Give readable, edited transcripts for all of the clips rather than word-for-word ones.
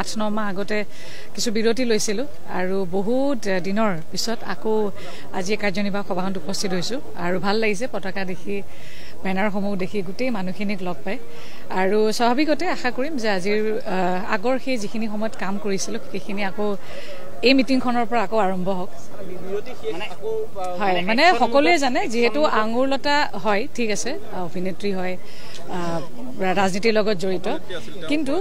8-9 মাহ আগতে কিছু বিৰতি লৈছিলোঁ আৰু বহুত দিনৰ পিছত আকৌ আজি কাৰ্যনিৰ্বাহক সভাখনত উপস্থিত হৈছোঁ আৰু ভাল লাগিছে পতাকা দেখি বেনাৰসমূহ দেখি গোটেই মানুহখিনিক লগ পাই আৰু স্বাভাৱিকতে আশা কৰিম যে আজিৰ আগৰ সেই যিখিনি সময়ত কাম কৰিছিলোঁ সেইখিনি আকৌ এই মিটিংখনৰ পৰা আকৌ আৰম্ভ হওক হয় মানে সকলোৱে জানে যিহেতু আঙুৰলতা হয় ঠিক আছে অভিনেত্ৰী হয় ৰাজনীতিৰ লগত জড়িত কিন্তু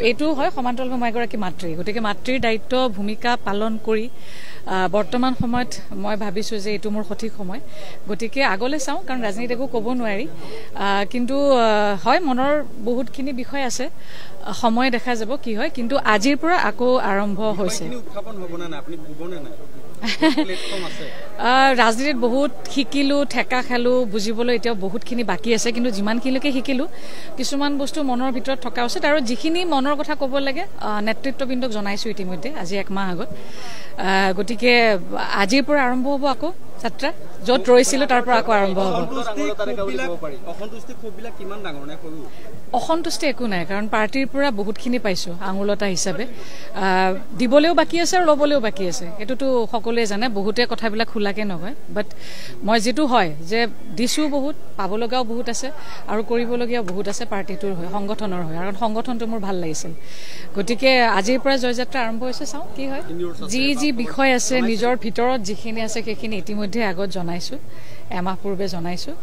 এইটো হয় সমান্তৰালভাৱে মই এগৰাকী মাতৃ গতিকে মাতৃৰ দায়িত্ব ভূমিকা পালন কৰি বৰ্তমান সময়ত মই ভাবিছোঁ যে এইটো মোৰ সঠিক সময় গতিকে আগলৈ চাওঁ কাৰণ ৰাজনীতি একো ক'ব নোৱাৰি কিন্তু হয় মনৰ বহুতখিনি বিষয় আছে সময় দেখা যাব কি হয় কিন্তু আজিৰ পৰা আকৌ আৰম্ভ হৈছে ৰাজনীতিত বহুত শিকিলোঁ ঠেকা খালোঁ বুজিবলৈ এতিয়াও বহুতখিনি বাকী আছে কিন্তু যিমানখিনিলৈকে শিকিলোঁ কিছুমান বস্তু মনৰ ভিতৰত থকা উচিত আৰু যিখিনি মনৰ কথা ক'ব লাগে নেতৃত্ববৃন্দক জনাইছোঁ ইতিমধ্যে আজি 1 মাহ আগত গতিকে আজিৰ পৰা আৰম্ভ হ'ব আকৌ যাত্ৰা য'ত ৰৈছিলোঁ তাৰ পৰা আকৌ আৰম্ভ হ'ব অসন্তুষ্টি একো নাই কাৰণ পাৰ্টিৰ পৰা বহুতখিনি পাইছোঁ আঙুলতা হিচাপে দিবলৈও বাকী আছে আৰু ল'বলৈও বাকী আছে এইটোতো সকলোৱে জানে বহুতে কথাবিলাক খোলাকৈ নকয় বাট মই যিটো হয় যে দিছোঁ বহুত পাবলগাও বহুত আছে আৰু কৰিবলগীয়াও বহুত আছে পাৰ্টিটোৰ হয় সংগঠনৰ হয় আৰু সংগঠনটো মোৰ ভাল লাগিছিল গতিকে আজিৰ পৰা জয়যাত্ৰা আৰম্ভ হৈছে চাওঁ কি হয় যি বিষয় আছে নিজৰ ভিতৰত যিখিনি আছে সেইখিনি ইতিমধ্যে আগত জনাইছোঁ এমাহ পূৰ্বে জনাইছোঁ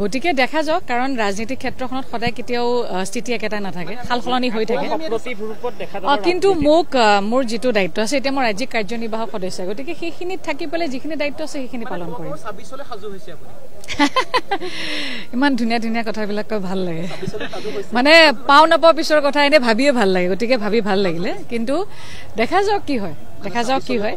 গতিকে দেখা যাওক কাৰণ ৰাজনীতিক ক্ষেত্ৰখনত সদায় কেতিয়াও স্থিতি একেটা নাথাকে সাল সলনি হৈ থাকে কিন্তু মোৰ যিটো দায়িত্ব আছে এতিয়া মই ৰাজ্যিক কাৰ্যনিৰ্বাহক সদস্য গতিকে সেইখিনিত থাকি পেলাই যিখিনি দায়িত্ব আছে সেইখিনি পালন কৰিম ইমান ধুনীয়া ধুনীয়া কথাবিলাক কৈ ভাল লাগে মানে পাওঁ নাপাওঁ পিছৰ কথা এনে ভাবিয়ে ভাল লাগে গতিকে ভাবি ভাল লাগিলে কিন্তু দেখা যাওক কি হয়